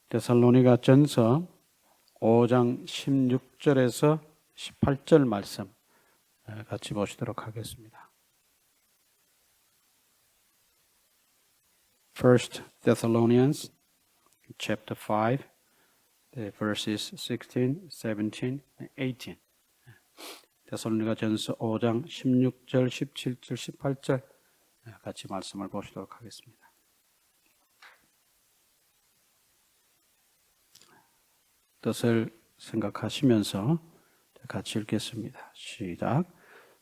데살로니가 전서 5장 16절에서 18절 말씀 같이 보시도록 하겠습니다. First Thessalonians chapter 5 verses 16, 17, 18. 데살로니가 전서 5장 16절, 17절, 18절 같이 말씀을 보시도록 하겠습니다. 뜻을 생각하시면서 같이 읽겠습니다. 시작.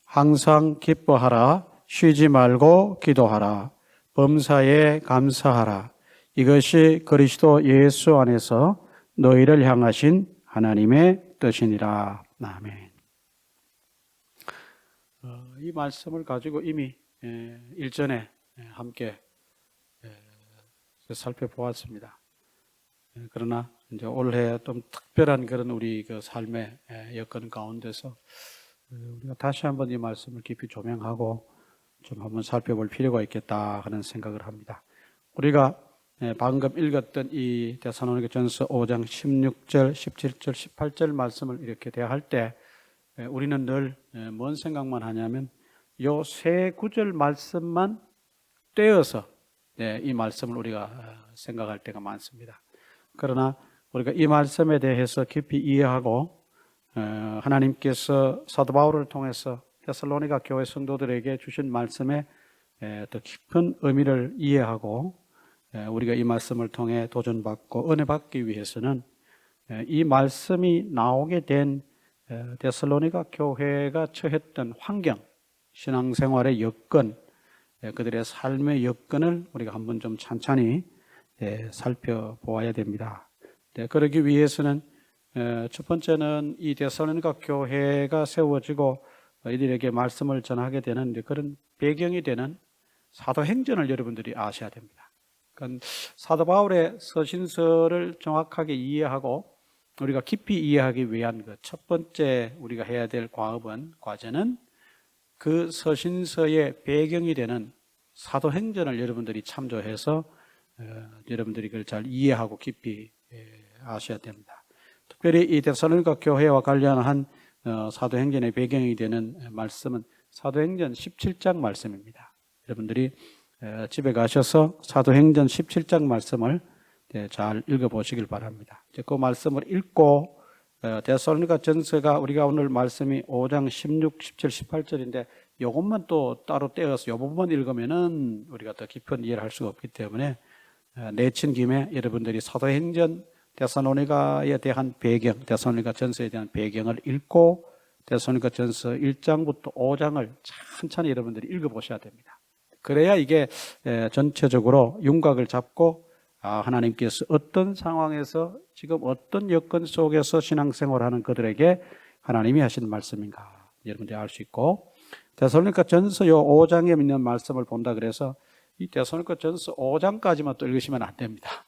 항상 기뻐하라. 쉬지 말고 기도하라. 범사에 감사하라. 이것이 그리스도 예수 안에서 너희를 향하신 하나님의 뜻이니라. 아멘. 이 말씀을 가지고 이미 일전에 함께 살펴보았습니다. 그러나 이제 올해 좀 특별한 그런 우리 그 삶의 여건 가운데서 우리가 다시 한번 이 말씀을 깊이 조명하고 좀 한번 살펴볼 필요가 있겠다 하는 생각을 합니다. 우리가 방금 읽었던 이 데살로니가 전서 5장 16절, 17절, 18절 말씀을 이렇게 대할 때 우리는 늘 뭔 생각만 하냐면 요 세 구절 말씀만 떼어서 이 말씀을 우리가 생각할 때가 많습니다. 그러나 우리가 이 말씀에 대해서 깊이 이해하고 하나님께서 사도 바울을 통해서 데살로니가 교회 성도들에게 주신 말씀에 더 깊은 의미를 이해하고 우리가 이 말씀을 통해 도전받고 은혜 받기 위해서는 이 말씀이 나오게 된 데살로니가 교회가 처했던 환경, 신앙생활의 여건, 그들의 삶의 여건을 우리가 한번 좀 찬찬히 살펴보아야 됩니다. 그러기 위해서는 첫 번째는 이 데살로니가 교회가 세워지고 이들에게 말씀을 전하게 되는 그런 배경이 되는 사도행전을 여러분들이 아셔야 됩니다. 그러니까 사도 바울의 서신서를 정확하게 이해하고 우리가 깊이 이해하기 위한 그 첫 번째 우리가 해야 될 과제는 그 서신서의 배경이 되는 사도행전을 여러분들이 참조해서 여러분들이 그걸 잘 이해하고 깊이 아셔야 됩니다. 특별히 이 데살로니가 교회와 관련한 사도행전의 배경이 되는 말씀은 사도행전 17장 말씀입니다. 여러분들이 집에 가셔서 사도행전 17장 말씀을 잘 읽어보시길 바랍니다. 그 말씀을 읽고 데살로니가 전서가 우리가 오늘 말씀이 5장 16, 17, 18절인데 이것만 또 따로 떼어서 이 부분만 읽으면은 우리가 더 깊은 이해를 할 수가 없기 때문에 내친 김에 여러분들이 사도행전 데살로니가에 대한 배경, 데살로니가 전서에 대한 배경을 읽고 데살로니가 전서 1장부터 5장을 천천히 여러분들이 읽어보셔야 됩니다. 그래야 이게 전체적으로 윤곽을 잡고 하나님께서 어떤 상황에서 지금 어떤 여건 속에서 신앙생활하는 그들에게 하나님이 하신 말씀인가 여러분들이 알 수 있고 데살로니가 전서 요 5장에 있는 말씀을 본다 그래서 이 데살로니가 전서 5장까지만 또 읽으시면 안 됩니다.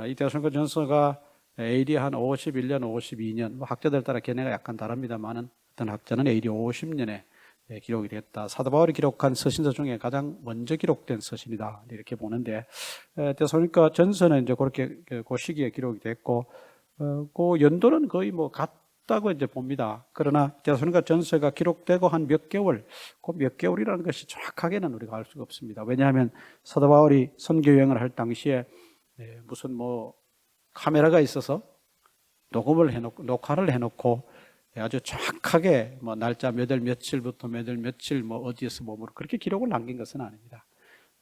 이 데살로니가 전서가 AD 한 51년, 52년, 학자들 따라 견해가 약간 다릅니다만은 어떤 학자는 AD 50년에 기록이 됐다. 사도 바울이 기록한 서신서 중에 가장 먼저 기록된 서신이다. 이렇게 보는데, 데살로니가 전서는 이제 그렇게 그 시기에 기록이 됐고, 그 연도는 거의 뭐 같다고 이제 봅니다. 그러나 데살로니가 전서가 기록되고 한 몇 개월, 그 몇 개월이라는 것이 정확하게는 우리가 알 수가 없습니다. 왜냐하면 사도 바울이 선교 여행을 할 당시에 무슨 뭐 카메라가 있어서 녹화를 해놓고 아주 정확하게 뭐 날짜 몇 월 며칠부터 몇 월 며칠 뭐 어디에서 뭐로 그렇게 기록을 남긴 것은 아닙니다.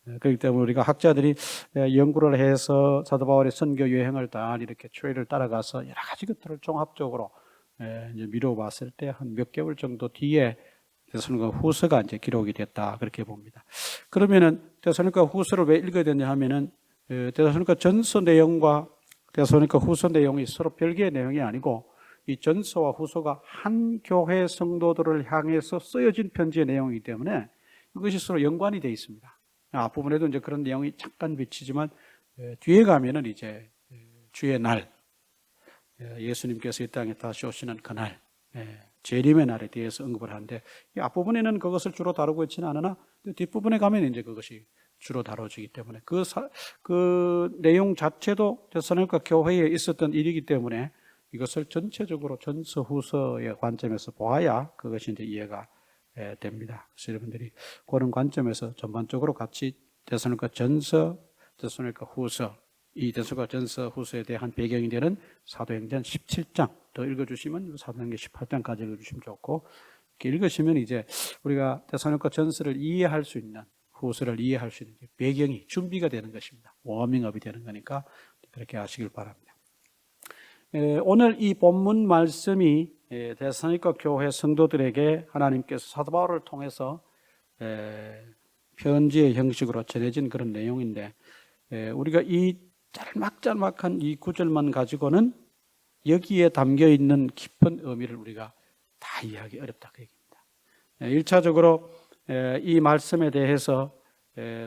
그렇기 때문에 우리가 학자들이 연구를 해서 사도 바울의 선교 여행을 다 이렇게 추이를 따라가서 여러 가지 것들을 종합적으로 이제 미뤄봤을 때 한 몇 개월 정도 뒤에 데살로니가 후서가 이제 기록이 됐다 그렇게 봅니다. 그러면은 데살로니가 후서를 왜 읽어야 되냐 하면은 데살로니가 전서 내용과 데살로니가 후서 내용이 서로 별개의 내용이 아니고 이 전서와 후서가 한 교회 성도들을 향해서 쓰여진 편지의 내용이기 때문에 이것이 서로 연관이 되어 있습니다. 앞부분에도 이제 그런 내용이 잠깐 비치지만 뒤에 가면은 이제 주의 날, 예수님께서 이 땅에 다시 오시는 그날, 재림의 날에 대해서 언급을 하는데 이 앞부분에는 그것을 주로 다루고 있지는 않으나 뒷부분에 가면 이제 그것이 주로 다뤄지기 때문에 그 내용 자체도 데살로니가 교회에 있었던 일이기 때문에 이것을 전체적으로 전서 후서의 관점에서 보아야 그것이 이제 이해가 됩니다. 그래서 여러분들이 그런 관점에서 전반적으로 같이 데살로니가 전서, 데살로니가 후서, 이 데살로니가 전서 후서에 대한 배경이 되는 사도행전 17장 더 읽어주시면 사도행전 18장까지 읽어주시면 좋고, 이렇게 읽으시면 이제 우리가 데살로니가 전서를 이해할 수 있는, 후서를 이해할 수 있는 배경이 준비가 되는 것입니다. 워밍업이 되는 거니까 그렇게 하시길 바랍니다. 오늘 이 본문 말씀이 데살로니가 교회 성도들에게 하나님께서 사도 바울을 통해서 편지의 형식으로 전해진 그런 내용인데, 우리가 이 짤막짤막한 이 구절만 가지고는 여기에 담겨 있는 깊은 의미를 우리가 다 이해하기 어렵다 그 얘기입니다. 1차적으로 이 말씀에 대해서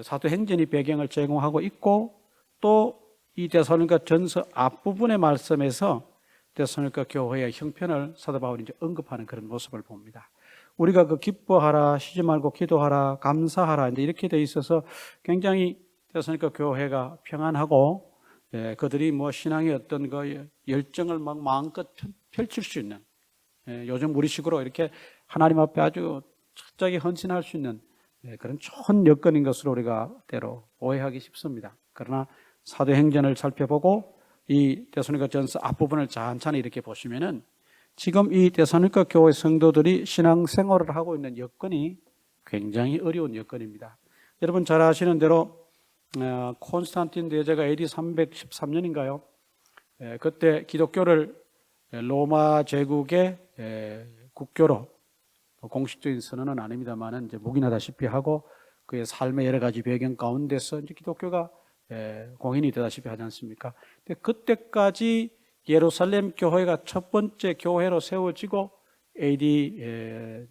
사도행전이 배경을 제공하고 있고, 또 이 데살로니가 전서 앞부분의 말씀에서 데살로니가 교회의 형편을 사도 바울이 이제 언급하는 그런 모습을 봅니다. 우리가 그 기뻐하라, 쉬지 말고 기도하라, 감사하라 이렇게 돼 있어서 굉장히 데살로니가 교회가 평안하고, 그들이 뭐 신앙의 어떤 그 열정을 막 마음껏 펼칠 수 있는, 요즘 우리식으로 이렇게 하나님 앞에 아주 철저하게 헌신할 수 있는 그런 좋은 여건인 것으로 우리가 때로 오해하기 쉽습니다. 그러나 사도행전을 살펴보고 이 데살로니가 전서 앞부분을 찬찬히 이렇게 보시면은 지금 이 데살로니가 교회 성도들이 신앙생활을 하고 있는 여건이 굉장히 어려운 여건입니다. 여러분 잘 아시는 대로 콘스탄틴 대제가 AD 313년인가요? 그때 기독교를 로마 제국의 국교로, 공식적인 선언은 아닙니다만은 이제 묵인하다시피 하고 그의 삶의 여러 가지 배경 가운데서 이제 기독교가 공인이 되다시피 하지 않습니까? 근데 그때까지 예루살렘 교회가 첫 번째 교회로 세워지고 AD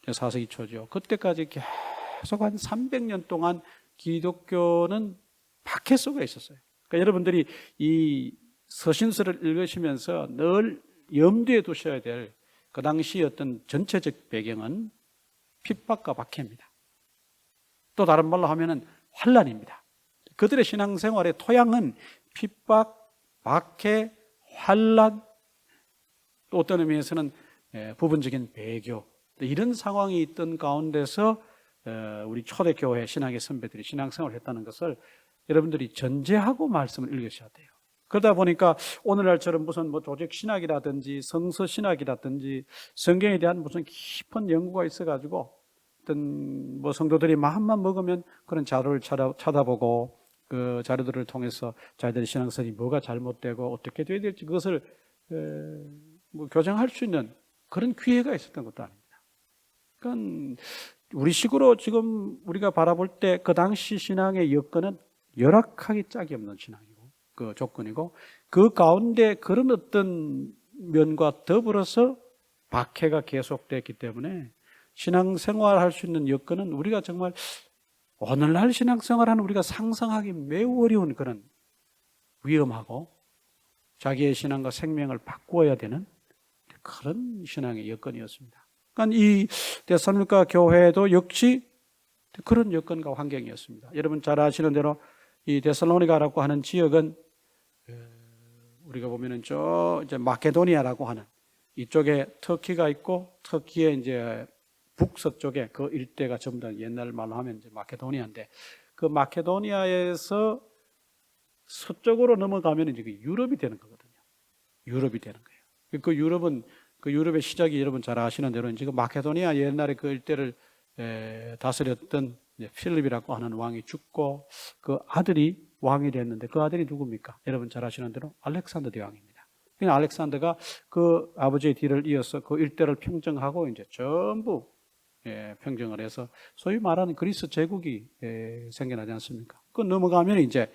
4세기 초죠. 그때까지 계속 한 300년 동안 기독교는 박해 속에 있었어요. 그러니까 여러분들이 이 서신서를 읽으시면서 늘 염두에 두셔야 될 그 당시 어떤 전체적 배경은 핍박과 박해입니다. 또 다른 말로 하면은 환란입니다. 그들의 신앙생활의 토양은 핍박, 박해, 환란, 또 어떤 의미에서는 부분적인 배교, 이런 상황이 있던 가운데서 우리 초대교회 신앙의 선배들이 신앙생활을 했다는 것을 여러분들이 전제하고 말씀을 읽으셔야 돼요. 그러다 보니까 오늘날처럼 무슨 뭐 조직 신학이라든지 성서 신학이라든지 성경에 대한 무슨 깊은 연구가 있어가지고 어떤 뭐 성도들이 마음만 먹으면 그런 자료를 찾아보고 그 자료들을 통해서 자기들의 신앙생활이 뭐가 잘못되고 어떻게 돼야 될지 그것을 뭐 교정할 수 있는 그런 기회가 있었던 것도 아닙니다. 그러니까 우리식으로 지금 우리가 바라볼 때 그 당시 신앙의 여건은 열악하기 짝이 없는 신앙이고 그 조건이고, 그 가운데 그런 어떤 면과 더불어서 박해가 계속됐기 때문에 신앙생활 할 수 있는 여건은 우리가 정말 오늘날 신앙생활하는 우리가 상상하기 매우 어려운 그런 위험하고 자기의 신앙과 생명을 바꾸어야 되는 그런 신앙의 여건이었습니다. 그러니까 이 데살로니가 교회도 역시 그런 여건과 환경이었습니다. 여러분 잘 아시는 대로 이 데살로니가라고 하는 지역은 우리가 보면은 이제 마케도니아라고 하는 이쪽에 터키가 있고, 터키의 이제 북서쪽에 그 일대가 전부 다 옛날 말로 하면 이제 마케도니아인데, 그 마케도니아에서 서쪽으로 넘어가면 이제 유럽이 되는 거거든요. 유럽이 되는 거예요. 그 유럽의 시작이 여러분 잘 아시는 대로 지금 마케도니아 옛날에 그 일대를 다스렸던 필립이라고 하는 왕이 죽고 그 아들이 왕이 됐는데, 그 아들이 누굽니까? 여러분 잘 아시는 대로 알렉산더 대왕입니다. 그러니까 알렉산더가 그 아버지의 뒤를 이어서 그 일대를 평정하고 이제 전부 평정을 해서 소위 말하는 그리스 제국이 생겨나지 않습니까? 그 넘어가면 이제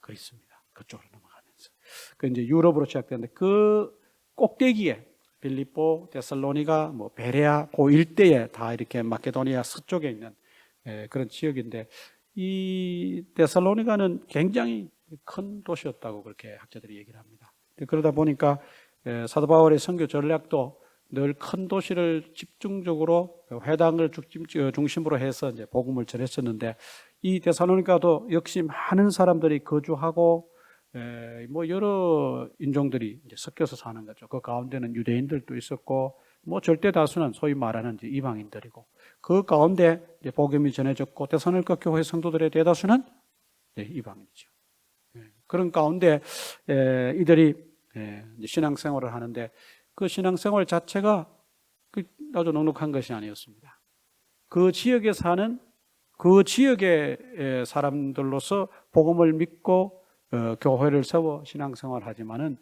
그리스입니다. 그쪽으로 넘어가면서 그 이제 유럽으로 시작되는데, 그 꼭대기에 빌립보, 데살로니가, 뭐 베레아 그 일대에 다 이렇게 마케도니아 서쪽에 있는 그런 지역인데, 이 데살로니가는 굉장히 큰 도시였다고 그렇게 학자들이 얘기를 합니다. 그러다 보니까 사도 바울의 선교 전략도 늘 큰 도시를 집중적으로 회당을 중심으로 해서 이제 복음을 전했었는데, 이 데살로니가도 역시 많은 사람들이 거주하고 뭐 여러 인종들이 이제 섞여서 사는 거죠. 그 가운데는 유대인들도 있었고, 뭐 절대 다수는 소위 말하는 이제 이방인들이고, 그 가운데 이제 복음이 전해졌고, 데살로니가 교회 성도들의 대다수는 이방인이죠. 그런 가운데 이들이 신앙생활을 하는데, 그 신앙생활 자체가 아주 넉넉한 것이 아니었습니다. 그 지역에 사는 그 지역의 사람들로서 복음을 믿고 교회를 세워 신앙생활을 하지만은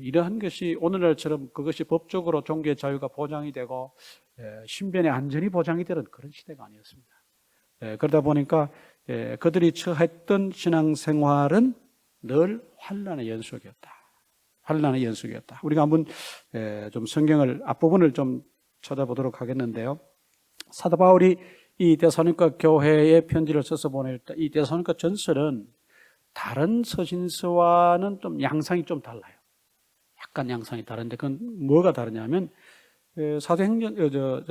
이러한 것이 오늘날처럼 그것이 법적으로 종교의 자유가 보장이 되고 신변의 안전이 보장이 되는 그런 시대가 아니었습니다. 그러다 보니까 그들이 처했던 신앙생활은 늘 환난의 연속이었다. 환난의 연속이었다. 우리가 한번 좀 성경을 앞부분을 좀 쳐다보도록 하겠는데요. 사도 바울이 이 데살로니가 교회에 편지를 써서 보냈다. 이 데살로니가 전설은 다른 서신서와는 좀 양상이 좀 달라요. 약간 양상이 다른데, 그건 뭐가 다르냐면 사도행전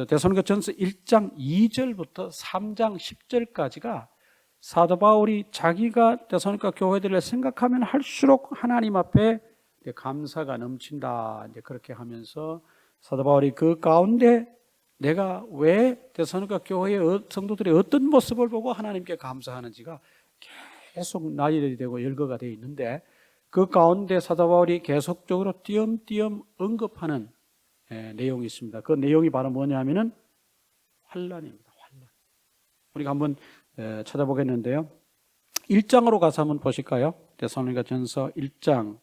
데살로니가 전서 1장 2절부터 3장 10절까지가 사도 바울이 자기가 데살로니가 교회들을 생각하면 할수록 하나님 앞에 감사가 넘친다, 이제 그렇게 하면서 사도 바울이 그 가운데 내가 왜 데살로니가 교회의 성도들의 어떤 모습을 보고 하나님께 감사하는지가 계속 나열이 되고 열거가 되어 있는데, 그 가운데 사도 바울이 계속적으로 띄엄띄엄 언급하는 내용이 있습니다. 그 내용이 바로 뭐냐면은 환난입니다. 환난. 우리가 한번 찾아보겠는데요. 1장으로 가서 한번 보실까요? 데살로니가 전서 1장.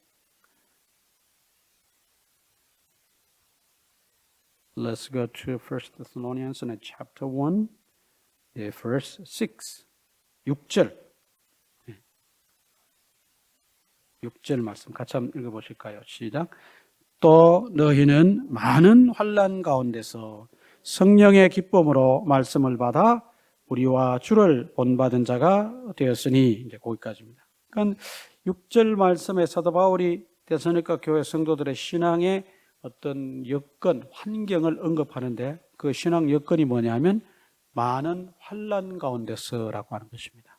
Let's go to 1 Thessalonians chapter 1, verse 6. 6절. 6절 말씀 같이 한번 읽어보실까요? 시작. 또 너희는 많은 환난 가운데서 성령의 기쁨으로 말씀을 받아 우리와 주를 본받은 자가 되었으니, 이제 거기까지입니다. 그러니까 6절 말씀에 사도 바울이 데살로니가 교회 성도들의 신앙의 어떤 여건, 환경을 언급하는데, 그 신앙 여건이 뭐냐면 많은 환난 가운데서라고 하는 것입니다.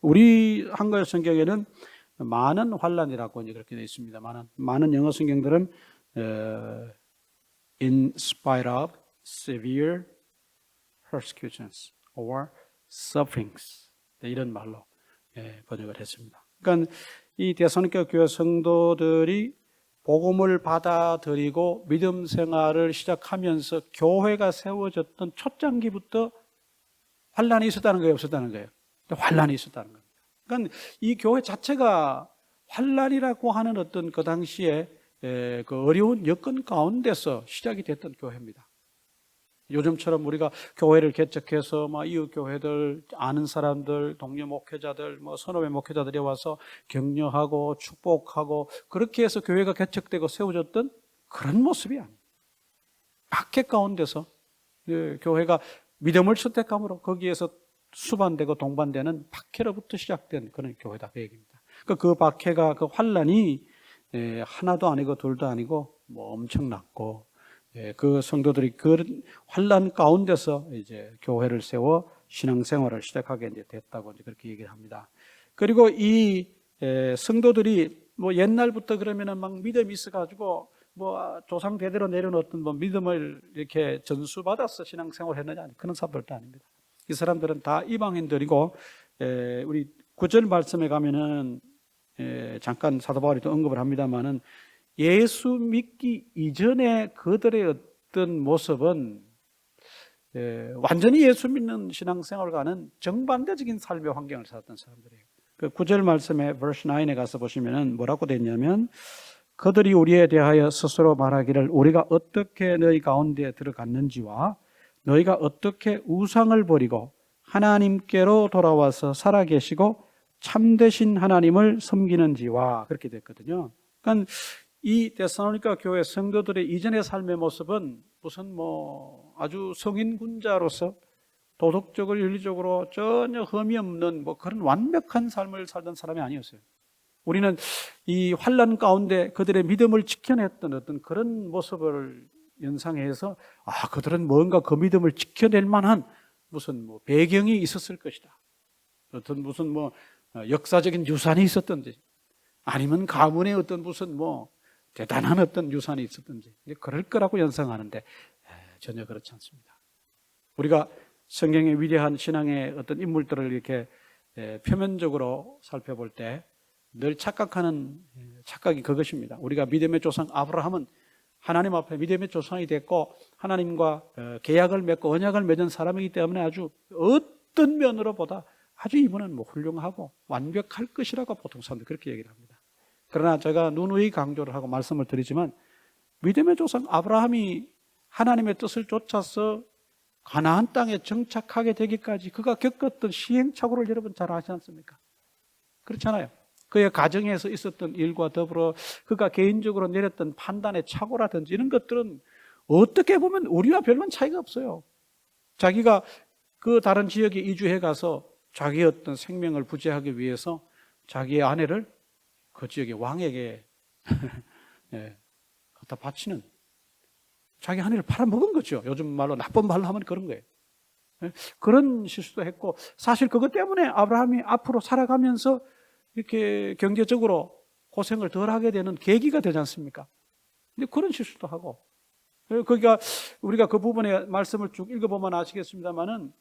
우리 한글 성경에는 많은 환난이라고 이제 그렇게 되어 있습니다. 많은 영어 성경들은 in spite of severe persecutions or sufferings, 이런 말로 번역을 했습니다. 그러니까 이 데살로니가 교회 성도들이 복음을 받아들이고 믿음 생활을 시작하면서 교회가 세워졌던 초창기부터 환난이 있었다는 거예요, 없었다는 거예요? 환난이 있었다는 겁니다. 그러니까 이 교회 자체가 환난이라고 하는 어떤 그 당시에 그 어려운 여건 가운데서 시작이 됐던 교회입니다. 요즘처럼 우리가 교회를 개척해서 이웃 교회들, 아는 사람들, 동료 목회자들, 선후배 목회자들이 와서 격려하고 축복하고 그렇게 해서 교회가 개척되고 세워졌던 그런 모습이 아니에요. 박해 가운데서 교회가 믿음을 선택함으로 거기에서 수반되고 동반되는 박해로부터 시작된 그런 교회다, 그 얘기입니다. 그 박해가, 그 환난이 하나도 아니고 둘도 아니고 엄청났고, 그 성도들이 그 환난 가운데서 이제 교회를 세워 신앙생활을 시작하게 이제 됐다고 이제 그렇게 얘기를 합니다. 그리고 이 성도들이 옛날부터 그러면은 막 믿음이 있어가지고 조상 대대로 내려온 어떤 믿음을 이렇게 전수받아서 신앙생활을 했느냐, 그런 사람들도 아닙니다. 이 사람들은 다 이방인들이고, 우리 9절 말씀에 가면은 잠깐 사도 바울이 또 언급을 합니다만은, 예수 믿기 이전에 그들의 어떤 모습은 완전히 예수 믿는 신앙생활과는 정반대적인 삶의 환경을 살았던 사람들이에요. 그 9절 말씀에 verse 9에 가서 보시면은 뭐라고 됐냐면, 그들이 우리에 대하여 스스로 말하기를 우리가 어떻게 너희 가운데 들어갔는지와 너희가 어떻게 우상을 버리고 하나님께로 돌아와서 살아계시고 참되신 하나님을 섬기는지와, 그렇게 됐거든요. 그러니까 이 데살로니가 교회 성도들의 이전의 삶의 모습은 무슨 아주 성인군자로서 도덕적으로 윤리적으로 전혀 흠이 없는 그런 완벽한 삶을 살던 사람이 아니었어요. 우리는 이 환난 가운데 그들의 믿음을 지켜냈던 어떤 그런 모습을 연상해서 그들은 뭔가 그 믿음을 지켜낼 만한 무슨 뭐 배경이 있었을 것이다. 어떤 무슨 뭐 역사적인 유산이 있었던지 아니면 가문의 어떤 무슨 뭐 대단한 어떤 유산이 있었던지 그럴 거라고 연상하는데 전혀 그렇지 않습니다. 우리가 성경의 위대한 신앙의 어떤 인물들을 이렇게 표면적으로 살펴볼 때 늘 착각하는 착각이 그것입니다. 우리가 믿음의 조상 아브라함은 하나님 앞에 믿음의 조상이 됐고 하나님과 계약을 맺고 언약을 맺은 사람이기 때문에 아주 어떤 면으로 보다 아주 이분은 뭐 훌륭하고 완벽할 것이라고 보통 사람들이 그렇게 얘기를 합니다. 그러나 제가 누누이 강조를 하고 말씀을 드리지만 믿음의 조상 아브라함이 하나님의 뜻을 쫓아서 가나안 땅에 정착하게 되기까지 그가 겪었던 시행착오를 여러분 잘 아시지 않습니까? 그렇잖아요. 그의 가정에서 있었던 일과 더불어 그가 개인적으로 내렸던 판단의 착오라든지 이런 것들은 어떻게 보면 우리와 별반 차이가 없어요. 자기가 그 다른 지역에 이주해 가서 자기의 어떤 생명을 부재하기 위해서 자기의 아내를 그 지역의 왕에게 갖다 바치는 자기 아내를 팔아먹은 거죠. 요즘 말로 나쁜 말로 하면 그런 거예요. 그런 실수도 했고 사실 그것 때문에 아브라함이 앞으로 살아가면서 이렇게 경제적으로 고생을 덜 하게 되는 계기가 되지 않습니까? 근데 그런 실수도 하고 그러니까 우리가 그 부분의 말씀을 쭉 읽어보면 아시겠습니다만은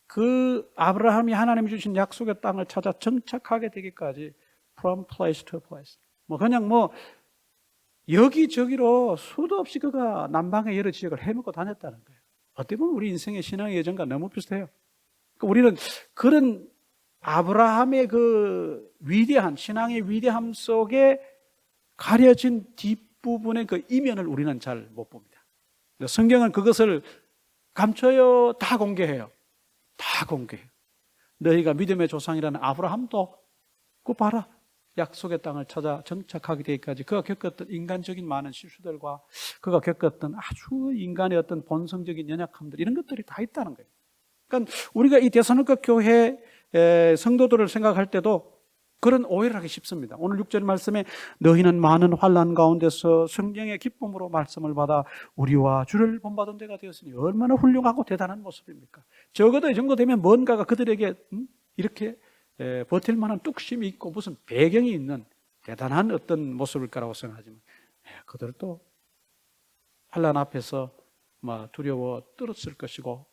그 아브라함이 하나님이 주신 약속의 땅을 찾아 정착하게 되기까지 from place to place 뭐 그냥 뭐 여기저기로 수도 없이 그가 남방의 여러 지역을 헤매고 다녔다는 거예요. 어떻게 보면 우리 인생의 신앙의 여정과 너무 비슷해요. 그러니까 우리는 그런 아브라함의 그 위대한 신앙의 위대함 속에 가려진 뒷부분의 그 이면을 우리는 잘 못 봅니다. 성경은 그것을 감춰요. 다 공개해요. 다 공개해요. 너희가 믿음의 조상이라는 아브라함도 그 봐라. 약속의 땅을 찾아 정착하게 되기까지 그가 겪었던 인간적인 많은 실수들과 그가 겪었던 아주 인간의 어떤 본성적인 연약함들 이런 것들이 다 있다는 거예요. 그러니까 우리가 이 데살로니가 교회 성도들을 생각할 때도 그런 오해를 하기 쉽습니다. 오늘 6절 말씀에 너희는 많은 환난 가운데서 성령의 기쁨으로 말씀을 받아 우리와 주를 본받은 데가 되었으니 얼마나 훌륭하고 대단한 모습입니까? 적어도 이 정도 되면 뭔가가 그들에게 이렇게 버틸 만한 뚝심이 있고 무슨 배경이 있는 대단한 어떤 모습일 거라고 생각하지만 그들도 환난 앞에서 두려워 떨었을 것이고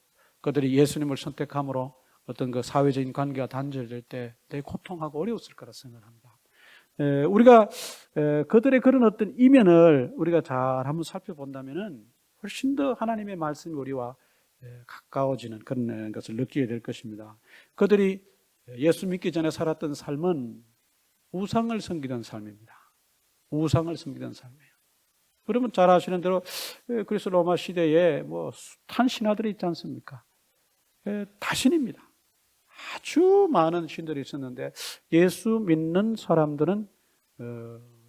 그들이 예수님을 선택함으로 어떤 그 사회적인 관계가 단절될 때 되게 고통하고 어려웠을 거라 생각합니다. 우리가 그들의 그런 어떤 이면을 우리가 잘 한번 살펴본다면은 훨씬 더 하나님의 말씀이 우리와 가까워지는 그런 것을 느끼게 될 것입니다. 그들이 예수 믿기 전에 살았던 삶은 우상을 섬기던 삶입니다. 우상을 섬기던 삶이에요. 그러면 잘 아시는 대로 그리스 로마 시대에 뭐 숱한 신하들이 있지 않습니까? 다신입니다. 아주 많은 신들이 있었는데 예수 믿는 사람들은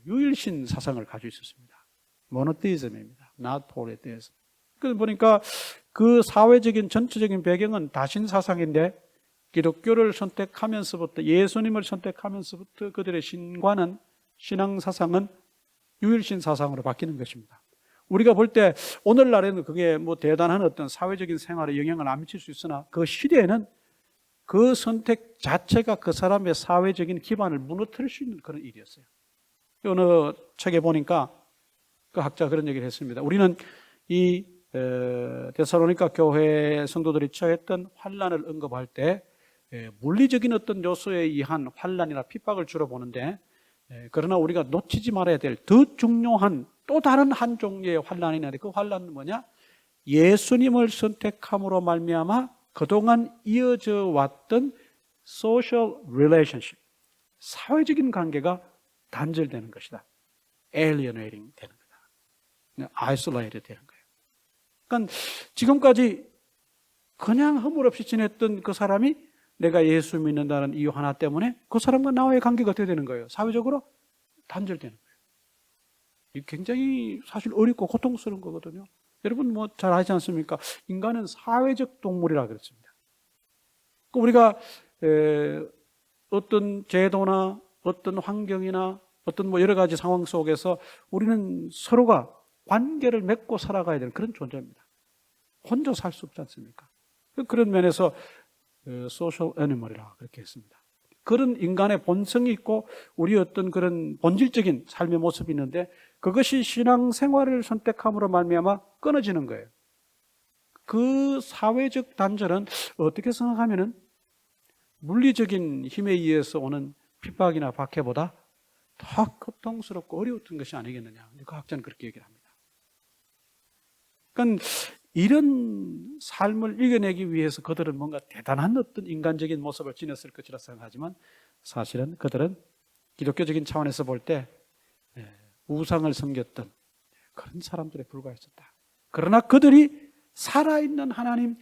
유일신 사상을 가지고 있었습니다. 모노테이즘입니다. Not polytheism. 그래서 보니까 그 사회적인 전체적인 배경은 다신 사상인데 기독교를 선택하면서부터 예수님을 선택하면서부터 그들의 신과는 신앙 사상은 유일신 사상으로 바뀌는 것입니다. 우리가 볼 때 오늘날에는 그게 뭐 대단한 어떤 사회적인 생활에 영향을 안 미칠 수 있으나 그 시대에는 그 선택 자체가 그 사람의 사회적인 기반을 무너뜨릴 수 있는 그런 일이었어요. 어느 책에 보니까 그 학자가 그런 얘기를 했습니다. 우리는 이 데살로니가 교회 성도들이 처했던 환난을 언급할 때 물리적인 어떤 요소에 의한 환난이나 핍박을 주로 보는데 그러나 우리가 놓치지 말아야 될 더 중요한 또 다른 한 종류의 환난이 있는데 그 환난은 뭐냐? 예수님을 선택함으로 말미암아 그동안 이어져 왔던 social relationship, 사회적인 관계가 단절되는 것이다. alienating 되는 거다. isolated 되는 거예요. 그러니까 지금까지 그냥 허물없이 지냈던 그 사람이 내가 예수 믿는다는 이유 하나 때문에 그 사람과 나와의 관계가 어떻게 되는 거예요? 사회적으로 단절되는 거예요. 이게 굉장히 사실 어렵고 고통스러운 거거든요. 여러분 뭐 잘 아시지 않습니까? 인간은 사회적 동물이라 그랬습니다. 우리가 어떤 제도나 어떤 환경이나 어떤 뭐 여러 가지 상황 속에서 우리는 서로가 관계를 맺고 살아가야 되는 그런 존재입니다. 혼자 살 수 없지 않습니까? 그런 면에서 소셜 애니멀이라 그렇게 했습니다. 그런 인간의 본성이 있고 우리 어떤 그런 본질적인 삶의 모습이 있는데 그것이 신앙생활을 선택함으로 말미암아 끊어지는 거예요. 그 사회적 단절은 어떻게 생각하면은 물리적인 힘에 의해서 오는 핍박이나 박해보다 더 고통스럽고 어려웠던 것이 아니겠느냐. 그 학자는 그렇게 얘기를 합니다. 그러니까 이런 삶을 이겨내기 위해서 그들은 뭔가 대단한 어떤 인간적인 모습을 지녔을 것이라 생각하지만 사실은 그들은 기독교적인 차원에서 볼 때 우상을 섬겼던 그런 사람들에 불과했었다. 그러나 그들이 살아있는 하나님,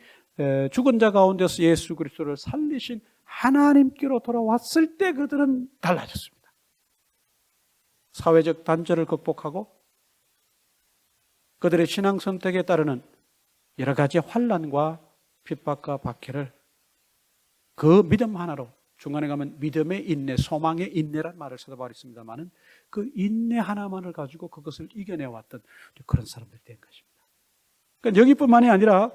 죽은 자 가운데서 예수 그리스도를 살리신 하나님께로 돌아왔을 때 그들은 달라졌습니다. 사회적 단절을 극복하고 그들의 신앙 선택에 따르는 여러 가지 환난과 핍박과 박해를 그 믿음 하나로, 중간에 가면 믿음의 인내, 소망의 인내란 말을 사도 바울이 있습니다만은 그 인내 하나만을 가지고 그것을 이겨내왔던 그런 사람들이 된 것입니다. 그러니까 여기뿐만이 아니라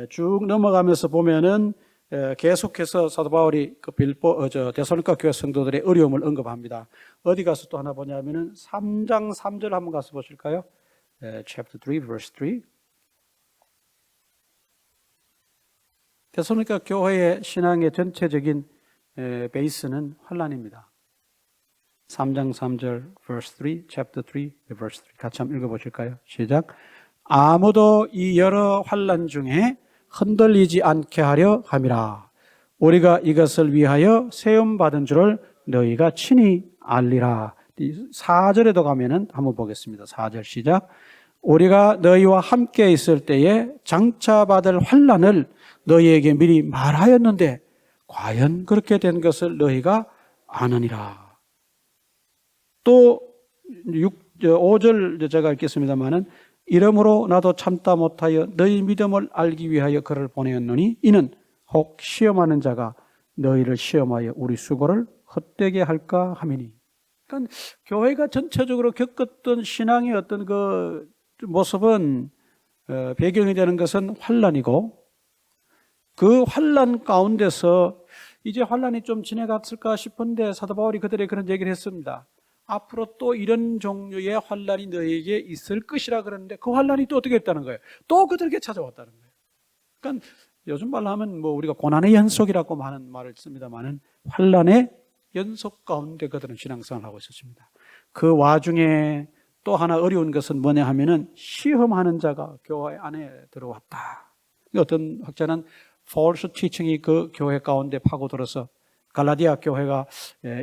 쭉 넘어가면서 보면은 계속해서 사도 바울이 그 데살로니가 교회 성도들의 어려움을 언급합니다. 어디 가서 또 하나 보냐면은 3장 3절 한번 가서 보실까요? Chapter 3, verse 3. 데살로니가 교회의 신앙의 전체적인 베이스는 환난입니다. 3장 3절 verse 3, chapter 3, verse 3 같이 한번 읽어보실까요? 시작. 아무도 이 여러 환난 중에 흔들리지 않게 하려 함이라. 우리가 이것을 위하여 세움받은 줄을 너희가 친히 알리라. 4절에도 가면은 한번 보겠습니다. 4절 시작. 우리가 너희와 함께 있을 때에 장차 받을 환난을 너희에게 미리 말하였는데 과연 그렇게 된 것을 너희가 아느니라. 또 5절 제가 읽겠습니다마는 이러므로 나도 참다 못하여 너희 믿음을 알기 위하여 그를 보내었노니 이는 혹 시험하는 자가 너희를 시험하여 우리 수고를 헛되게 할까 함이니. 그러니까 교회가 전체적으로 겪었던 신앙의 어떤 그 모습은 배경이 되는 것은 환난이고 그 환난 가운데서 이제 환난이 좀 지나갔을까 싶은데 사도 바울이 그들에게 그런 얘기를 했습니다. 앞으로 또 이런 종류의 환난이 너에게 있을 것이라 그러는데 그 환난이 또 어떻게 했다는 거예요? 또 그들에게 찾아왔다는 거예요. 그러니까 요즘 말로 하면 뭐 우리가 고난의 연속이라고 하는 말을 씁니다만은 환난의 연속 가운데 그들은 신앙생활을 하고 있었습니다. 그 와중에 또 하나 어려운 것은 뭐냐 하면은 시험하는 자가 교회 안에 들어왔다. 어떤 학자는 false teaching이 그 교회 가운데 파고들어서 갈라디아 교회가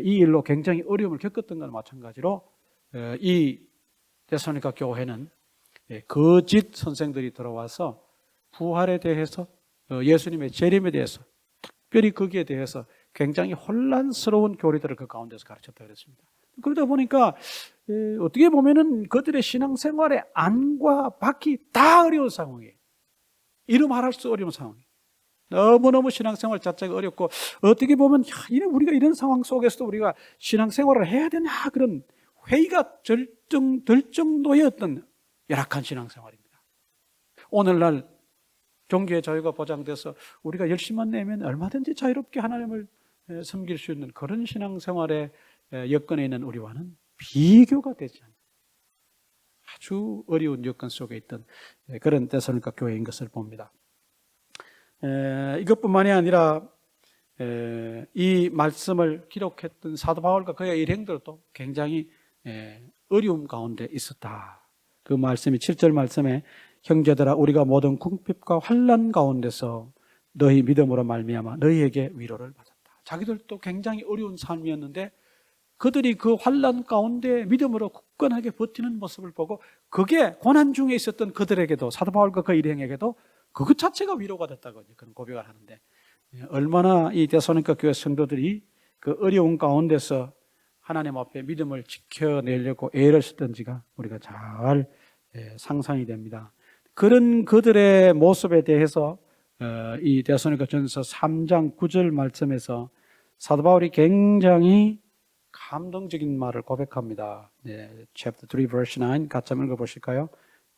이 일로 굉장히 어려움을 겪었던 것과 마찬가지로 이 데살로니가 교회는 거짓 선생들이 들어와서 부활에 대해서 예수님의 재림에 대해서 특별히 거기에 대해서 굉장히 혼란스러운 교리들을 그 가운데서 가르쳤다 그랬습니다. 그러다 보니까 어떻게 보면은 그들의 신앙생활의 안과 밖이 다 어려운 상황이에요. 이루 말할 수 어려운 상황이에요. 너무너무 신앙생활 자체가 어렵고 어떻게 보면 우리가 이런 상황 속에서도 우리가 신앙생활을 해야 되나 그런 회의가 들 정도의 어떤 열악한 신앙생활입니다. 오늘날 종교의 자유가 보장돼서 우리가 열심만 내면 얼마든지 자유롭게 하나님을 섬길 수 있는 그런 신앙생활의 여건에 있는 우리와는 비교가 되지 않는 아주 어려운 여건 속에 있던 그런 데살로니가 교회인 것을 봅니다. 이것뿐만이 아니라 이 말씀을 기록했던 사도 바울과 그의 일행들도 굉장히 어려움 가운데 있었다. 그 말씀이 7절 말씀에 형제들아 우리가 모든 궁핍과 환난 가운데서 너희 믿음으로 말미암아 너희에게 위로를 받았다. 자기들도 굉장히 어려운 삶이었는데 그들이 그 환난 가운데 믿음으로 굳건하게 버티는 모습을 보고 그게 고난 중에 있었던 그들에게도 사도 바울과 그 일행에게도 그것 자체가 위로가 됐다고 그런 고백을 하는데 얼마나 이 데살로니가 교회 성도들이 그 어려운 가운데서 하나님 앞에 믿음을 지켜내려고 애를 쓰던지가 우리가 잘 상상이 됩니다. 그런 그들의 모습에 대해서 이 데살로니가 전서 3장 9절 말씀에서 사도 바울이 굉장히 감동적인 말을 고백합니다. chapter 3 verse 9 같이 한번 읽어보실까요?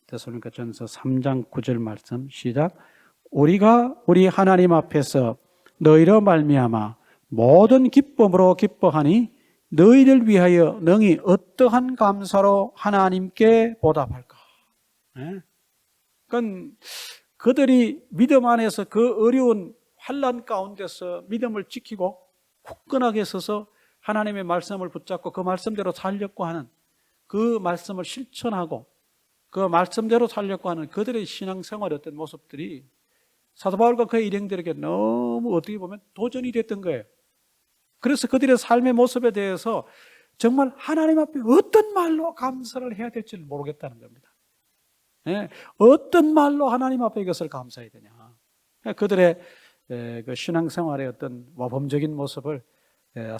데살로니가전서 3장 9절 말씀 시작. 우리가 우리 하나님 앞에서 너희로 말미암아 모든 기쁨으로 기뻐하니 너희를 위하여 능히 어떠한 감사로 하나님께 보답할까? 그러니까 그들이 믿음 안에서 그 어려운 환난 가운데서 믿음을 지키고 굳건하게 서서 하나님의 말씀을 붙잡고 그 말씀대로 살려고 하는, 그 말씀을 실천하고 그 말씀대로 살려고 하는 그들의 신앙생활의 어떤 모습들이 사도 바울과 그의 일행들에게 너무 어떻게 보면 도전이 됐던 거예요. 그래서 그들의 삶의 모습에 대해서 정말 하나님 앞에 어떤 말로 감사를 해야 될지를 모르겠다는 겁니다. 어떤 말로 하나님 앞에 이것을 감사해야 되냐. 그들의 그 신앙생활의 어떤 모범적인 모습을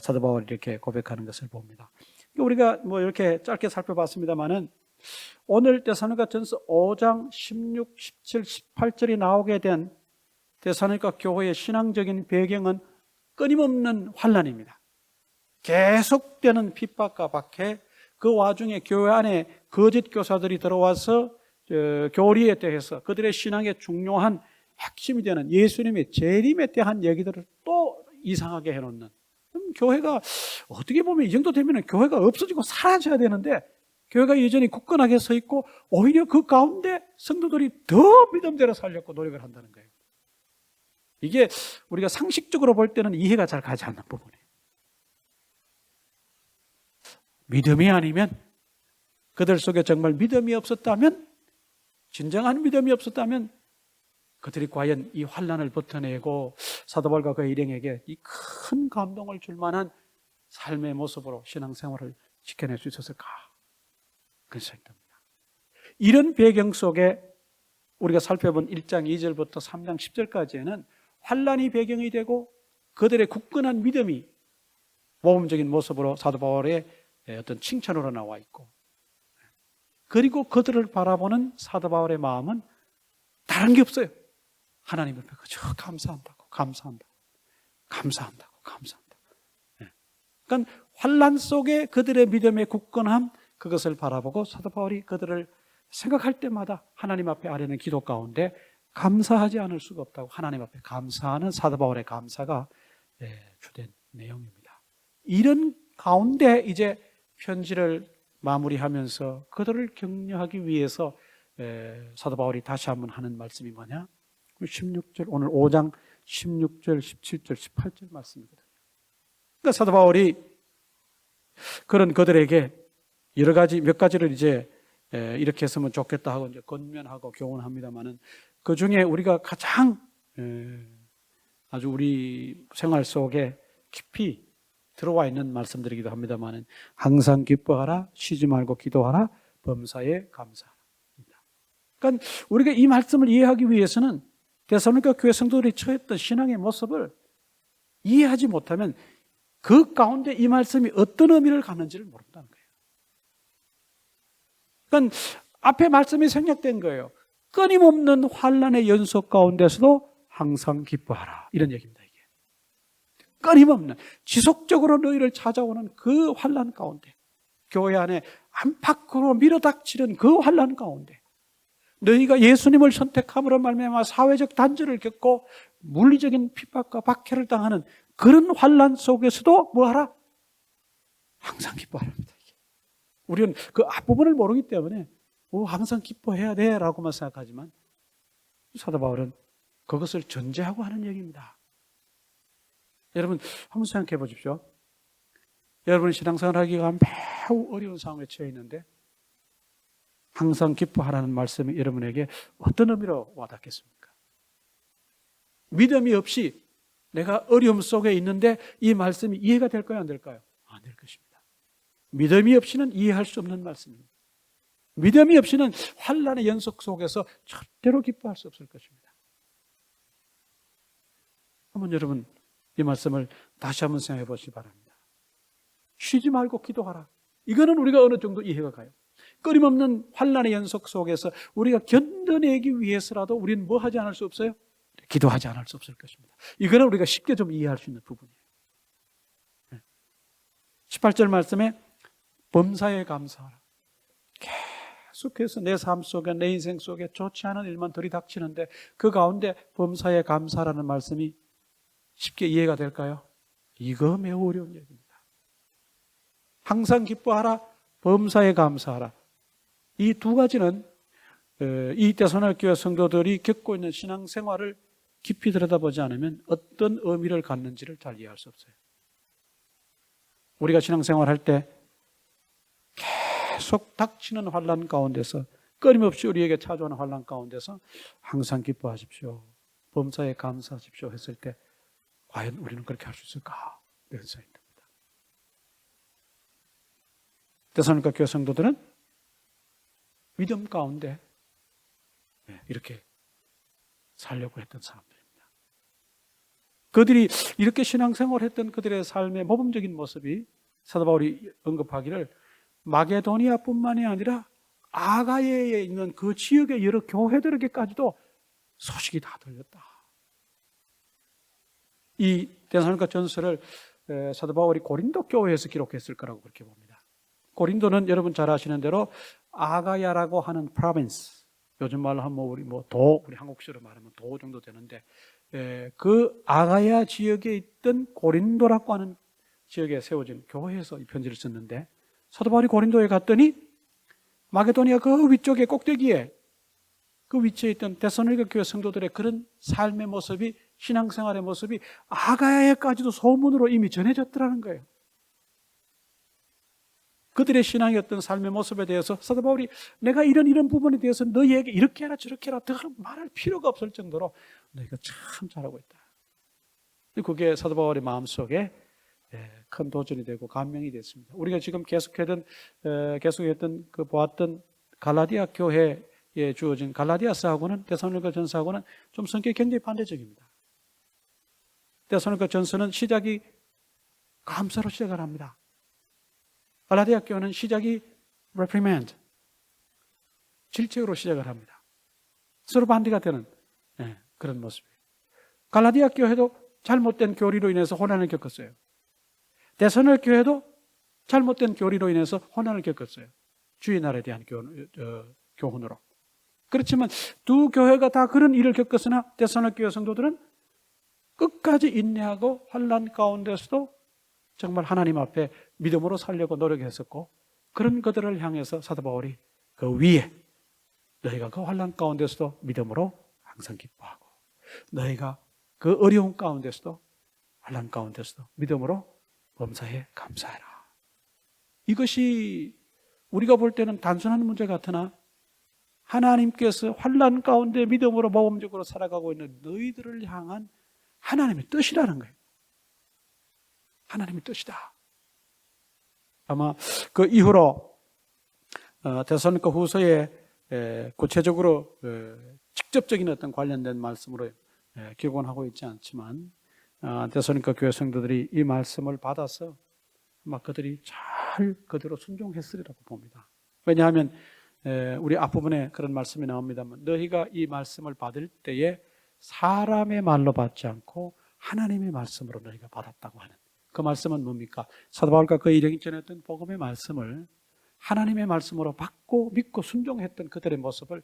사도 바울이 이렇게 고백하는 것을 봅니다. 우리가 뭐 이렇게 짧게 살펴봤습니다만은 오늘 데살로니가전서 5장 16, 17, 18절이 나오게 된 데살로니가 교회의 신앙적인 배경은 끊임없는 환난입니다. 계속되는 핍박과 박해, 그 와중에 교회 안에 거짓 교사들이 들어와서 교리에 대해서 그들의 신앙의 중요한 핵심이 되는 예수님의 재림에 대한 얘기들을 또 이상하게 해놓는, 교회가 어떻게 보면 이 정도 되면 교회가 없어지고 사라져야 되는데 교회가 여전히 굳건하게 서 있고 오히려 그 가운데 성도들이 더 믿음대로 살려고 노력을 한다는 거예요. 이게 우리가 상식적으로 볼 때는 이해가 잘 가지 않는 부분이에요. 믿음이 아니면, 그들 속에 정말 믿음이 없었다면, 진정한 믿음이 없었다면 그들이 과연 이 환난을 버텨내고 사도 바울과 그의 일행에게 이 큰 감동을 줄 만한 삶의 모습으로 신앙생활을 지켜낼 수 있었을까? 그런 생각이 듭니다. 이런 배경 속에 우리가 살펴본 1장 2절부터 3장 10절까지에는 환난이 배경이 되고 그들의 굳건한 믿음이 모범적인 모습으로 사도 바울의 어떤 칭찬으로 나와 있고, 그리고 그들을 바라보는 사도 바울의 마음은 다른 게 없어요. 하나님 앞에 그저 감사한다고, 감사한다고, 감사한다고, 감사한다고. 그러니까 환난 속에 그들의 믿음의 굳건함, 그것을 바라보고 사도 바울이 그들을 생각할 때마다 하나님 앞에 아뢰는 기도 가운데 감사하지 않을 수가 없다고, 하나님 앞에 감사하는 사도 바울의 감사가 주된 내용입니다. 이런 가운데 이제 편지를 마무리하면서 그들을 격려하기 위해서 사도 바울이 다시 한번 하는 말씀이 뭐냐? 16절, 오늘 5장 16절, 17절, 18절 말씀이거든요. 그러니까 사도 바울이 그런 그들에게 여러 가지, 몇 가지를 이제 이렇게 했으면 좋겠다 하고 이제 권면하고 교훈합니다만은, 그 중에 우리가 가장 아주 우리 생활 속에 깊이 들어와 있는 말씀들이기도 합니다만은, 항상 기뻐하라, 쉬지 말고 기도하라, 범사에 감사하라. 그러니까 우리가 이 말씀을 이해하기 위해서는 데살로니가 교회 성도들이 처했던 신앙의 모습을 이해하지 못하면 그 가운데 이 말씀이 어떤 의미를 갖는지를 모른다는 거예요. 그러니까 앞에 말씀이 생략된 거예요. 끊임없는 환난의 연속 가운데서도 항상 기뻐하라, 이런 얘기입니다. 이게 끊임없는, 지속적으로 너희를 찾아오는 그 환난 가운데, 교회 안에 안팎으로 밀어닥치는 그 환난 가운데, 너희가 예수님을 선택함으로 말미암아 사회적 단절을 겪고 물리적인 핍박과 박해를 당하는 그런 환난 속에서도 뭐하라? 항상 기뻐하랍니다. 우리는 그 앞부분을 모르기 때문에 항상 기뻐해야 돼 라고만 생각하지만, 사도 바울은 그것을 전제하고 하는 얘기입니다. 여러분 한번 생각해 보십시오. 여러분 신앙생활 하기가 매우 어려운 상황에 처해 있는데 항상 기뻐하라는 말씀이 여러분에게 어떤 의미로 와닿겠습니까? 믿음이 없이 내가 어려움 속에 있는데 이 말씀이 이해가 될까요, 안 될까요? 안 될 것입니다. 믿음이 없이는 이해할 수 없는 말씀입니다. 믿음이 없이는 환난의 연속 속에서 절대로 기뻐할 수 없을 것입니다. 한번 여러분 이 말씀을 다시 한번 생각해 보시기 바랍니다. 쉬지 말고 기도하라. 이거는 우리가 어느 정도 이해가 가요. 끊임없는 환난의 연속 속에서 우리가 견뎌내기 위해서라도 우리는 뭐 하지 않을 수 없어요? 기도하지 않을 수 없을 것입니다. 이거는 우리가 쉽게 좀 이해할 수 있는 부분이에요. 18절 말씀에 범사에 감사하라. 계속해서 내 삶 속에, 내 인생 속에 좋지 않은 일만 들이닥치는데 그 가운데 범사에 감사라는 말씀이 쉽게 이해가 될까요? 이거 매우 어려운 얘기입니다. 항상 기뻐하라, 범사에 감사하라. 이 두 가지는 이 데살로니가 교회 성도들이 겪고 있는 신앙생활을 깊이 들여다보지 않으면 어떤 의미를 갖는지를 잘 이해할 수 없어요. 우리가 신앙생활할 때 계속 닥치는 환난 가운데서, 끊임없이 우리에게 찾아오는 환난 가운데서 항상 기뻐하십시오, 범사에 감사하십시오 했을 때 과연 우리는 그렇게 할 수 있을까? 이런 생각이 듭니다. 데살로니가 교회 성도들은 믿음 가운데 이렇게 살려고 했던 사람들입니다. 그들이 이렇게 신앙생활했던 그들의 삶의 모범적인 모습이 사도 바울이 언급하기를 마게도니아뿐만이 아니라 아가야에 있는 그 지역의 여러 교회들에게까지도 소식이 다 들렸다. 이 데살로니가 전서를 사도 바울이 고린도 교회에서 기록했을 거라고 그렇게 봅니다. 고린도는 여러분 잘 아시는 대로 아가야라고 하는 프로빈스, 요즘 말로 하면 우리 한국식으로 말하면 도 정도 되는데, 그 아가야 지역에 있던 고린도라고 하는 지역에 세워진 교회에서 이 편지를 썼는데, 사도 바울이 고린도에 갔더니 마게도니아 그 위쪽에 꼭대기에 그 위치에 있던 데살로니가 교회 성도들의 그런 삶의 모습이, 신앙생활의 모습이 아가야에까지도 소문으로 이미 전해졌더라는 거예요. 그들의 신앙의 어떤 삶의 모습에 대해서 사도 바울이 내가 이런 부분에 대해서 너희에게 이렇게 해라 저렇게 해라 더 말할 필요가 없을 정도로 너희가 참 잘하고 있다. 그게 사도 바울의 마음속에 큰 도전이 되고 감명이 됐습니다. 우리가 지금 계속했던 보았던 갈라디아 교회에 주어진 갈라디아서하고는 데살로니가 전서하고는 좀 성격이 굉장히 반대적입니다. 데살로니가 전서는 시작이 감사로 시작을 합니다. 갈라디아 교회는 시작이 reprimand, 질책으로 시작을 합니다. 서로 반대가 되는 그런 모습이에요. 갈라디아 교회도 잘못된 교리로 인해서 혼란을 겪었어요. 데살로니가 교회도 잘못된 교리로 인해서 혼란을 겪었어요. 주의 날에 대한 교훈으로. 그렇지만 두 교회가 다 그런 일을 겪었으나 데살로니가 교회 성도들은 끝까지 인내하고 환난 가운데서도 정말 하나님 앞에 믿음으로 살려고 노력했었고, 그런 그들을 향해서 사도 바울이 그 위에 너희가 그 환난 가운데서도 믿음으로 항상 기뻐하고, 너희가 그 어려운 가운데서도 환난 가운데서도 믿음으로 범사에 감사해라. 이것이 우리가 볼 때는 단순한 문제 같으나 하나님께서 환난 가운데 믿음으로 모범적으로 살아가고 있는 너희들을 향한 하나님의 뜻이라는 거예요. 하나님의 뜻이다. 아마 그 이후로 데살로니가 후서에 구체적으로 직접적인 어떤 관련된 말씀으로 기록은 하고 있지 않지만, 데살로니가 교회 성도들이 이 말씀을 받아서 아마 그들이 잘 그대로 순종했으리라고 봅니다. 왜냐하면 우리 앞부분에 그런 말씀이 나옵니다만, 너희가 이 말씀을 받을 때에 사람의 말로 받지 않고 하나님의 말씀으로 너희가 받았다고 하는 그 말씀은 뭡니까? 사도 바울과 그 일행이 전했던 복음의 말씀을 하나님의 말씀으로 받고 믿고 순종했던 그들의 모습을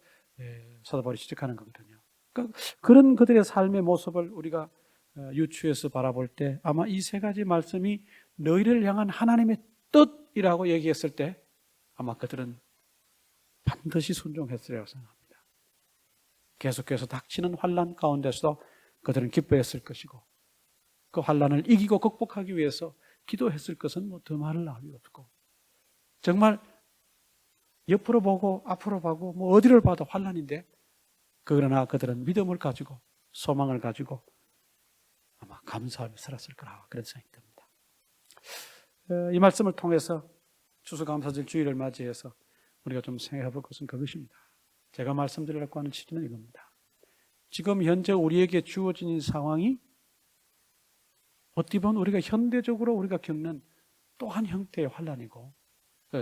사도 바울이 지적하는 거거든요. 그러니까 그런 그들의 삶의 모습을 우리가 유추해서 바라볼 때 아마 이 세 가지 말씀이 너희를 향한 하나님의 뜻이라고 얘기했을 때 아마 그들은 반드시 순종했으리라고 생각합니다. 계속해서 닥치는 환난 가운데서 그들은 기뻐했을 것이고, 그 환난을 이기고 극복하기 위해서 기도했을 것은 더 말을 나올 수 없고, 정말 옆으로 보고 앞으로 보고 어디를 봐도 환난인데, 그러나 그들은 믿음을 가지고 소망을 가지고 아마 감사하며 살았을 거라, 그런 생각이 듭니다. 이 말씀을 통해서 추수감사절 주일을 맞이해서 우리가 좀 생각해 볼 것은 그것입니다. 제가 말씀드리려고 하는 취지는 이겁니다. 지금 현재 우리에게 주어진 상황이 어떻게 보면 우리가 현대적으로 우리가 겪는 또 한 형태의 환난이고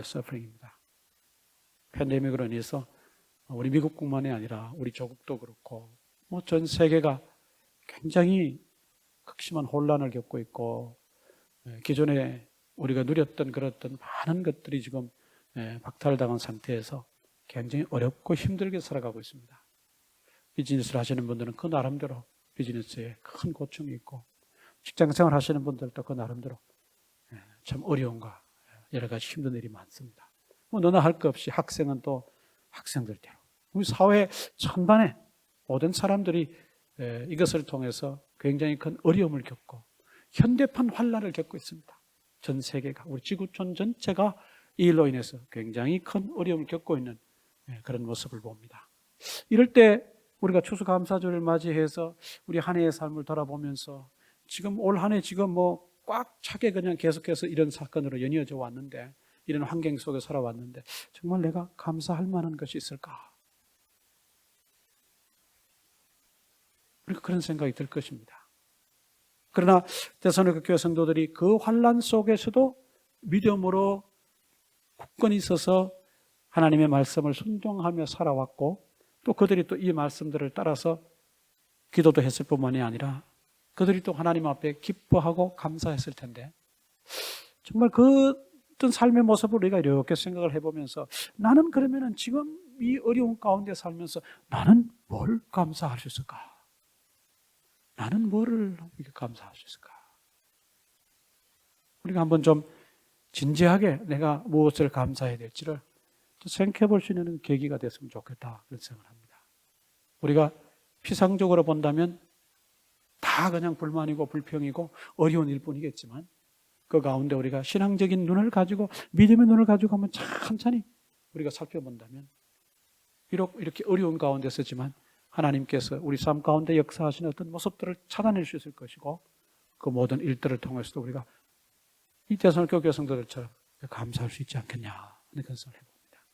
서프링입니다. 팬데믹으로 인해서 우리 미국뿐만이 아니라 우리 조국도 그렇고 전 세계가 굉장히 극심한 혼란을 겪고 있고, 기존의 우리가 누렸던 그런 어떤 많은 것들이 지금 박탈당한 상태에서 굉장히 어렵고 힘들게 살아가고 있습니다. 비즈니스를 하시는 분들은 그 나름대로 비즈니스에 큰 고충이 있고, 직장생활 하시는 분들도 그 나름대로 참 어려움과 여러 가지 힘든 일이 많습니다. 뭐 너나 할 것 없이 학생은 또 학생들대로, 우리 사회 전반에 모든 사람들이 이것을 통해서 굉장히 큰 어려움을 겪고 현대판 환란을 겪고 있습니다. 전 세계가, 우리 지구촌 전체가 이 일로 인해서 굉장히 큰 어려움을 겪고 있는 그런 모습을 봅니다. 이럴 때 우리가 추수감사절을 맞이해서 우리 한 해의 삶을 돌아보면서 지금 올 한 해 지금 뭐 꽉 차게 그냥 계속해서 이런 사건으로 연이어져 왔는데, 이런 환경 속에 살아왔는데 정말 내가 감사할 만한 것이 있을까? 우리가 그런 생각이 들 것입니다. 그러나 데살로니가 교회 성도들이 그 환난 속에서도 믿음으로 굳건히 있어서 하나님의 말씀을 순종하며 살아왔고, 또 그들이 또 이 말씀들을 따라서 기도도 했을 뿐만이 아니라 그들이 또 하나님 앞에 기뻐하고 감사했을 텐데, 정말 그 어떤 삶의 모습을 우리가 이렇게 생각을 해보면서 나는 그러면은 지금 이 어려운 가운데 살면서 나는 뭘 감사할 수 있을까? 나는 뭐를 감사할 수 있을까? 우리가 한번 좀 진지하게 내가 무엇을 감사해야 될지를 생각해 볼 수 있는 계기가 됐으면 좋겠다, 그런 생각을 합니다. 우리가 피상적으로 본다면 다 그냥 불만이고 불평이고 어려운 일뿐이겠지만, 그 가운데 우리가 신앙적인 눈을 가지고, 믿음의 눈을 가지고 한번 천천히 우리가 살펴본다면, 비록 이렇게 어려운 가운데 서지만 하나님께서 우리 삶 가운데 역사하시는 어떤 모습들을 찾아낼 수 있을 것이고, 그 모든 일들을 통해서도 우리가 이 데살로니가 교회 성도들처럼 감사할 수 있지 않겠냐 하는 그런 생각을 해봅니다.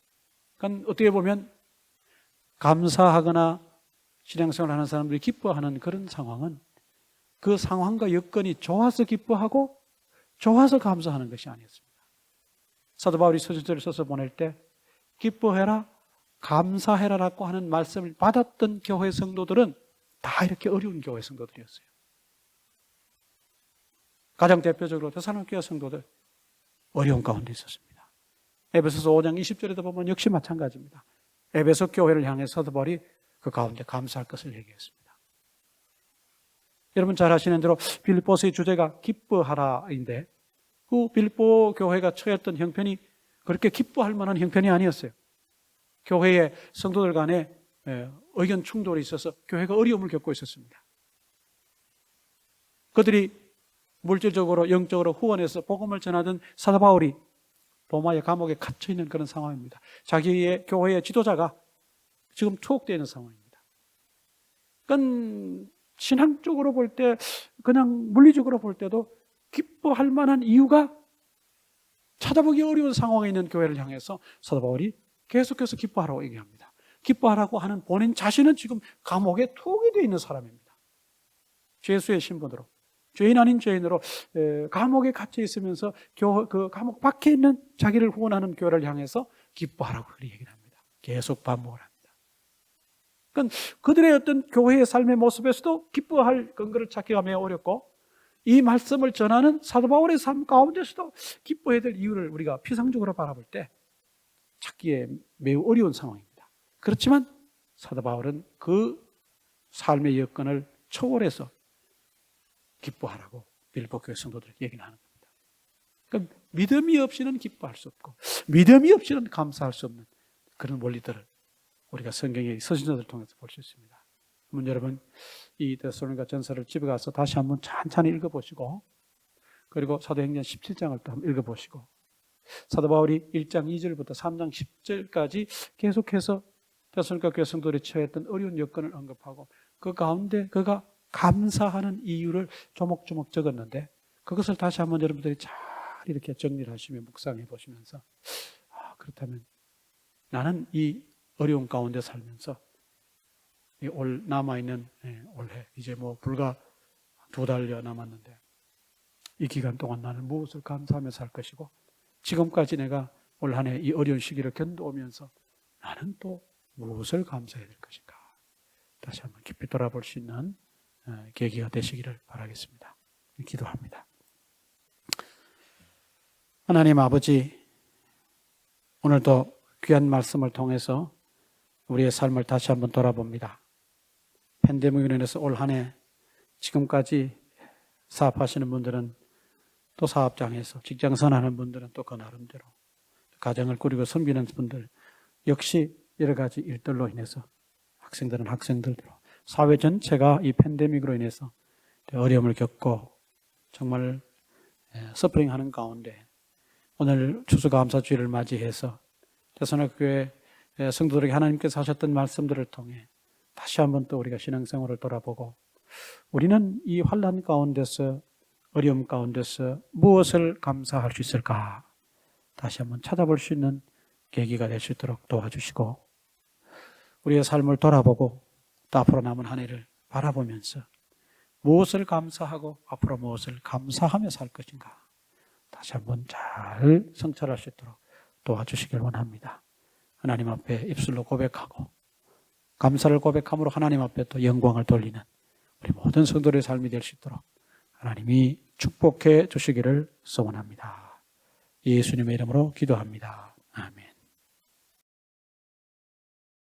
그러니까 어떻게 보면 감사하거나 신앙생활을 하는 사람들이 기뻐하는 그런 상황은 그 상황과 여건이 좋아서 기뻐하고 좋아서 감사하는 것이 아니었습니다. 사도 바울이 서신서를 써서 보낼 때 기뻐해라, 감사해라라고 하는 말씀을 받았던 교회 성도들은 다 이렇게 어려운 교회 성도들이었어요. 가장 대표적으로 데살로니가 교회 성도들 어려운 가운데 있었습니다. 에베소서 5장 20절에도 보면 역시 마찬가지입니다. 에베소 교회를 향해 사도 바울이 그 가운데 감사할 것을 얘기했습니다. 여러분 잘 아시는 대로 빌립보서의 주제가 기뻐하라인데, 그 빌립보 교회가 처했던 형편이 그렇게 기뻐할 만한 형편이 아니었어요. 교회의 성도들 간에 의견 충돌이 있어서 교회가 어려움을 겪고 있었습니다. 그들이 물질적으로 영적으로 후원해서 복음을 전하던 사도 바울이 로마의 감옥에 갇혀 있는 그런 상황입니다. 자기의 교회의 지도자가 지금 투옥되어 있는 상황입니다. 그러니까 신앙적으로 볼 때, 그냥 물리적으로 볼 때도 기뻐할 만한 이유가 찾아보기 어려운 상황에 있는 교회를 향해서 사도 바울이 계속해서 기뻐하라고 얘기합니다. 기뻐하라고 하는 본인 자신은 지금 감옥에 투옥이 되어 있는 사람입니다. 죄수의 신분으로, 죄인 아닌 죄인으로 감옥에 갇혀 있으면서 그 감옥 밖에 있는 자기를 후원하는 교회를 향해서 기뻐하라고 그렇게 얘기를 합니다. 계속 반복을 합니다. 그러니까 그들의 어떤 교회의 삶의 모습에서도 기뻐할 근거를 찾기가 매우 어렵고, 이 말씀을 전하는 사도 바울의 삶 가운데서도 기뻐해야 될 이유를 우리가 피상적으로 바라볼 때 찾기에 매우 어려운 상황입니다. 그렇지만 사도 바울은 그 삶의 여건을 초월해서 기뻐하라고 빌립보 교회 성도들에게 얘기를 하는 겁니다. 그러니까 믿음이 없이는 기뻐할 수 없고 믿음이 없이는 감사할 수 없는 그런 원리들을 우리가 성경의 서신서들을 통해서 볼 수 있습니다. 그러면 여러분 이 데살로니가 전서를 집에 가서 다시 한번 찬찬히 읽어보시고, 그리고 사도행전 17장을 또 한번 읽어보시고, 사도 바울이 1장 2절부터 3장 10절까지 계속해서 데살로니가 교회 성도들이 처했던 어려운 여건을 언급하고, 그 가운데 그가 감사하는 이유를 조목조목 적었는데, 그것을 다시 한번 여러분들이 잘 이렇게 정리를 하시며 묵상해 보시면서, 그렇다면 나는 이 어려운 가운데 살면서 올 남아있는 올해 이제 뭐 불과 2달여 남았는데, 이 기간 동안 나는 무엇을 감사하며 살 것이고, 지금까지 내가 올 한 해 이 어려운 시기를 견뎌오면서 나는 또 무엇을 감사해야 될 것인가, 다시 한번 깊이 돌아볼 수 있는 계기가 되시기를 바라겠습니다. 기도합니다. 하나님 아버지, 오늘도 귀한 말씀을 통해서 우리의 삶을 다시 한번 돌아봅니다. 팬데믹으로 인해서 올 한 해 지금까지 사업하시는 분들은 또 사업장에서, 직장 생활하는 분들은 또 그 나름대로, 가정을 꾸리고 섬기는 분들 역시 여러 가지 일들로 인해서, 학생들은 학생들대로, 사회 전체가 이 팬데믹으로 인해서 어려움을 겪고 정말 서프링하는 가운데 오늘 추수감사주일을 맞이해서 대선학교회 성도들에게 하나님께서 하셨던 말씀들을 통해 다시 한번 또 우리가 신앙생활을 돌아보고, 우리는 이 환난 가운데서, 어려움 가운데서 무엇을 감사할 수 있을까 다시 한번 찾아볼 수 있는 계기가 될 수 있도록 도와주시고, 우리의 삶을 돌아보고 또 앞으로 남은 한 해를 바라보면서 무엇을 감사하고 앞으로 무엇을 감사하며 살 것인가 다시 한번 잘 성찰할 수 있도록 도와주시길 원합니다. 하나님 앞에 입술로 고백하고 감사를 고백함으로 하나님 앞에 또 영광을 돌리는 우리 모든 성도들의 삶이 될 수 있도록 하나님이 축복해 주시기를 소원합니다. 예수님의 이름으로 기도합니다.